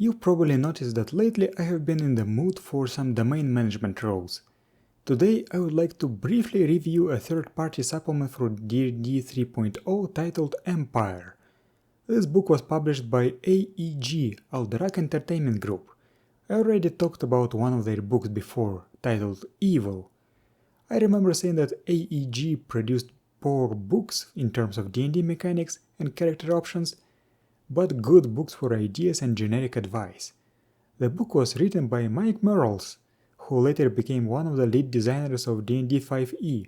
You've probably noticed that lately I have been in the mood for some domain management rules. Today I would like to briefly review a third-party supplement for D&D 3.0 titled Empire. This book was published by AEG, Alderac Entertainment Group. I already talked about one of their books before, titled Evil. I remember saying that AEG produced poor books in terms of D&D mechanics and character options, but good books for ideas and generic advice. The book was written by Mike Merles, who later became one of the lead designers of D&D 5e,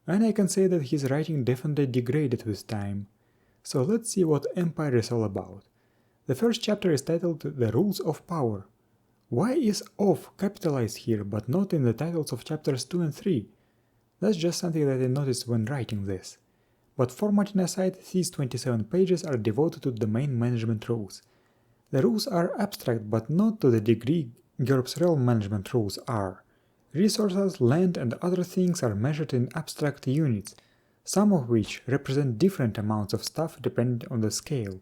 and I can say that his writing definitely degraded with time. So let's see what Empire is all about. The first chapter is titled The Rules of Power. Why is "of" capitalized here but not in the titles of chapters 2 and 3? That's just something that I noticed when writing this. But formatting aside, these 27 pages are devoted to domain management rules. The rules are abstract but not to the degree GURPS realm management rules are. Resources, land and other things are measured in abstract units, some of which represent different amounts of stuff depending on the scale.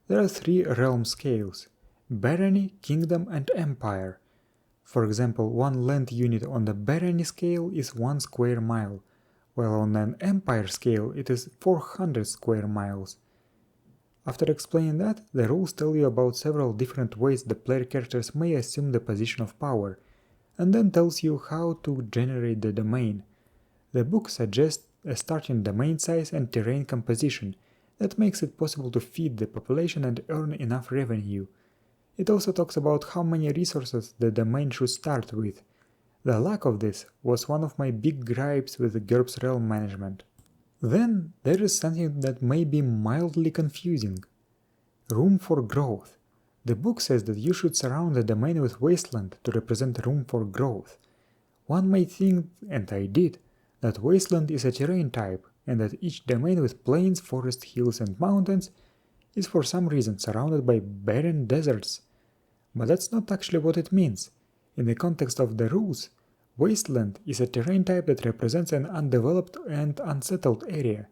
There are 3 realm scales: barony, kingdom and empire. For example, one land unit on the barony scale is 1 square mile, while on an empire scale it is 400 square miles. After explaining that, the rules tell you about several different ways the player characters may assume the position of power, and then tells you how to generate the domain. The book suggests a starting domain size and terrain composition that makes it possible to feed the population and earn enough revenue. It also talks about how many resources the domain should start with. The lack of this was one of my big gripes with the GURPS realm management. Then there is something that may be mildly confusing. Room for growth. The book says that you should surround the domain with wasteland to represent room for growth. One may think, and I did, that wasteland is a terrain type, and that each domain with plains, forests, hills and mountains is for some reason surrounded by barren deserts. But that's not actually what it means. In the context of the rules, wasteland is a terrain type that represents an undeveloped and unsettled area.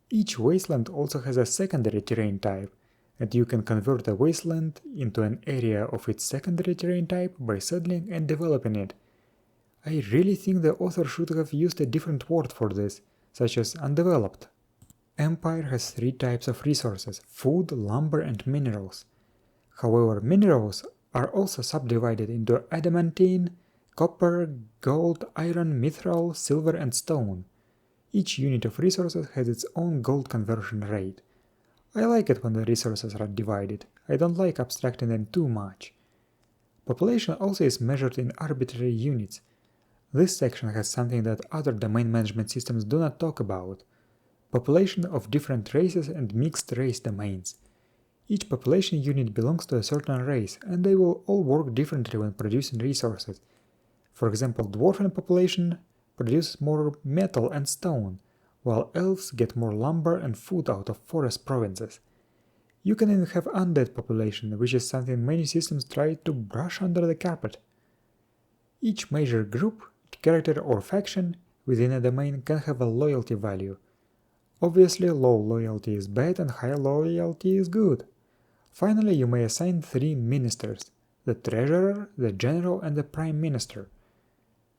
Each wasteland also has a secondary terrain type, and you can convert a wasteland into an area of its secondary terrain type by settling and developing it. I really think the author should have used a different word for this, such as undeveloped. Empire has 3 types of resources: food, lumber and minerals. However, minerals are also subdivided into adamantine, copper, gold, iron, mithril, silver and stone. Each unit of resources has its own gold conversion rate. I like it when the resources are divided. I don't like abstracting them too much. Population also is measured in arbitrary units. This section has something that other domain management systems do not talk about: population of different races and mixed race domains. Each population unit belongs to a certain race, and they will all work differently when producing resources. For example, dwarven population produces more metal and stone, while elves get more lumber and food out of forest provinces. You can even have undead population, which is something many systems try to brush under the carpet. Each major group, character or faction within a domain can have a loyalty value. Obviously, low loyalty is bad and high loyalty is good. Finally, you may assign 3 ministers: the treasurer, the general and the prime minister.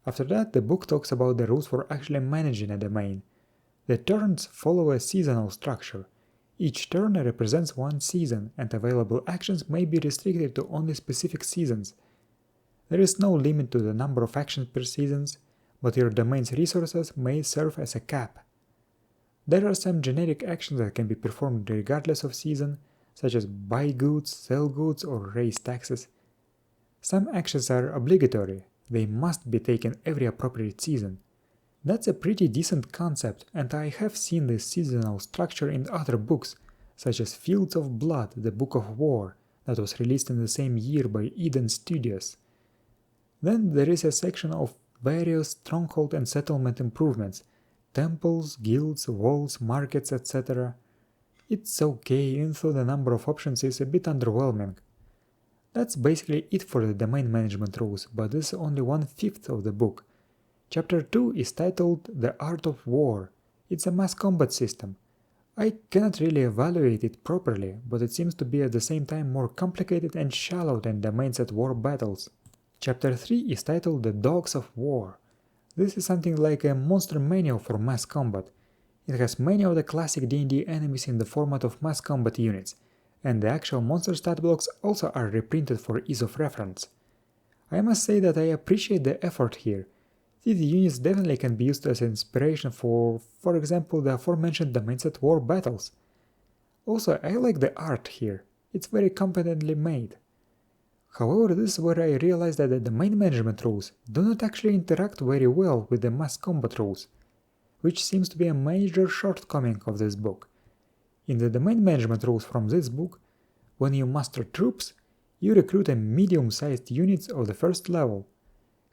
After that, the book talks about the rules for actually managing a domain. The turns follow a seasonal structure. Each turn represents 1 season, and available actions may be restricted to only specific seasons. There is no limit to the number of actions per season, but your domain's resources may serve as a cap. There are some generic actions that can be performed regardless of season, such as buy goods, sell goods, or raise taxes. Some actions are obligatory; they must be taken every appropriate season. That's a pretty decent concept, and I have seen this seasonal structure in other books, such as Fields of Blood, the Book of War, that was released in the same year by Eden Studios. Then there is a section of various stronghold and settlement improvements: temples, guilds, walls, markets, etc. It's okay, even though the number of options is a bit underwhelming. That's basically it for the domain management rules, but this is only 1/5 of the book. Chapter 2 is titled The Art of War. It's a mass combat system. I cannot really evaluate it properly, but it seems to be at the same time more complicated and shallow than Domains at War battles. Chapter 3 is titled The Dogs of War. This is something like a monster manual for mass combat. It has many of the classic D&D enemies in the format of mass combat units, and the actual monster stat blocks also are reprinted for ease of reference. I must say that I appreciate the effort here. These units definitely can be used as inspiration for example, the aforementioned Domains at War battles. Also, I like the art here, it's very competently made. However, this is where I realized that the domain management rules do not actually interact very well with the mass combat rules, which seems to be a major shortcoming of this book. In the domain management rules from this book, when you muster troops, you recruit a medium-sized units of the first level.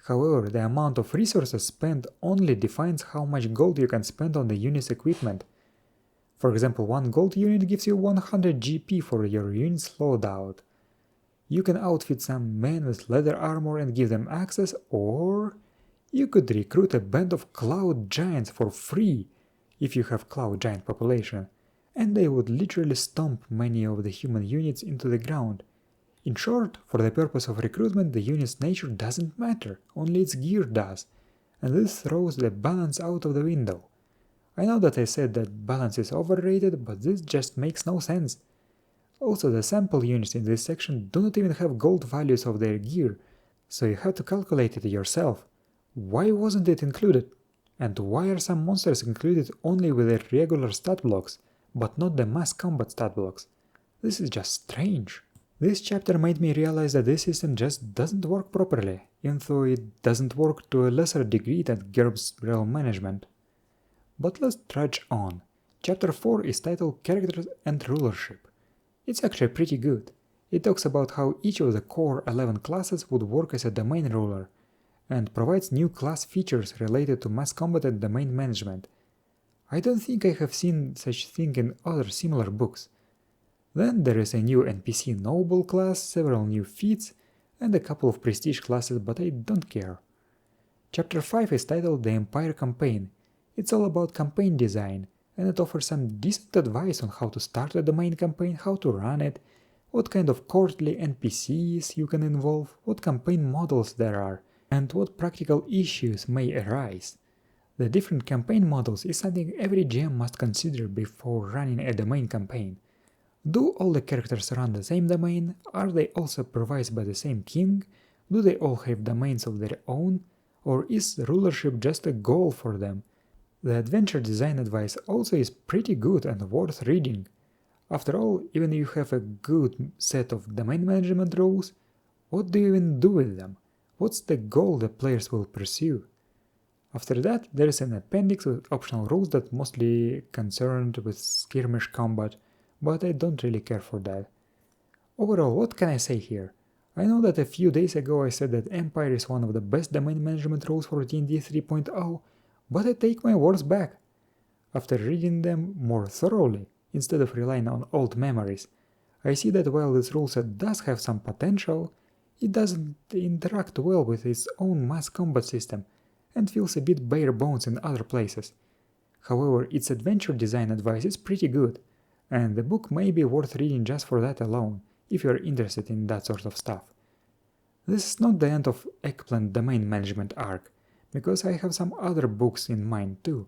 However, the amount of resources spent only defines how much gold you can spend on the unit's equipment. For example, one gold unit gives you 100 GP for your unit's loadout. You can outfit some men with leather armor and give them access, or you could recruit a band of cloud giants for free if you have cloud giant population, and they would literally stomp many of the human units into the ground. In short, for the purpose of recruitment, the unit's nature doesn't matter, only its gear does, and this throws the balance out of the window. I know that I said that balance is overrated, but this just makes no sense. Also, the sample units in this section do not even have gold values of their gear, so you have to calculate it yourself. Why wasn't it included? And why are some monsters included only with their regular stat blocks, but not the mass combat stat blocks? This is just strange. This chapter made me realize that this system just doesn't work properly, even though it doesn't work to a lesser degree than GURPS Realm Management. But let's trudge on. Chapter 4 is titled Characters and Rulership. It's actually pretty good. It talks about how each of the core 11 classes would work as a domain ruler, and provides new class features related to mass combat and domain management. I don't think I have seen such thing in other similar books. Then there is a new NPC noble class, several new feats, and a couple of prestige classes, but I don't care. Chapter 5 is titled The Empire Campaign. It's all about campaign design, and it offers some decent advice on how to start a domain campaign, how to run it, what kind of courtly NPCs you can involve, what campaign models there are, and what practical issues may arise. The different campaign models is something every GM must consider before running a domain campaign. Do all the characters run the same domain? Are they all supervised by the same king? Do they all have domains of their own? Or is rulership just a goal for them? The adventure design advice also is pretty good and worth reading. After all, even if you have a good set of domain management rules, what do you even do with them? What's the goal the players will pursue? After that, there is an appendix with optional rules that mostly concerned with skirmish combat, but I don't really care for that. Overall, what can I say here? I know that a few days ago I said that Empire is one of the best domain management rules for D&D 3.0, but I take my words back. After reading them more thoroughly, instead of relying on old memories, I see that while this rule set does have some potential, it doesn't interact well with its own mass combat system and feels a bit bare bones in other places. However, its adventure design advice is pretty good, and the book may be worth reading just for that alone, if you are interested in that sort of stuff. This is not the end of Eggplant domain management arc, because I have some other books in mind too.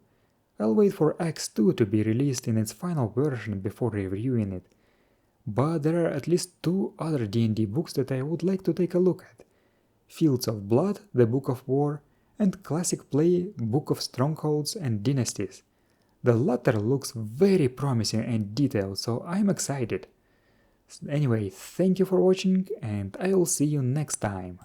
I'll wait for X2 to be released in its final version before reviewing it. But there are at least 2 other D&D books that I would like to take a look at. Fields of Blood, the Book of War, and Classic Play, Book of Strongholds and Dynasties. The latter looks very promising and detailed, so I'm excited. Anyway, thank you for watching, and I'll see you next time.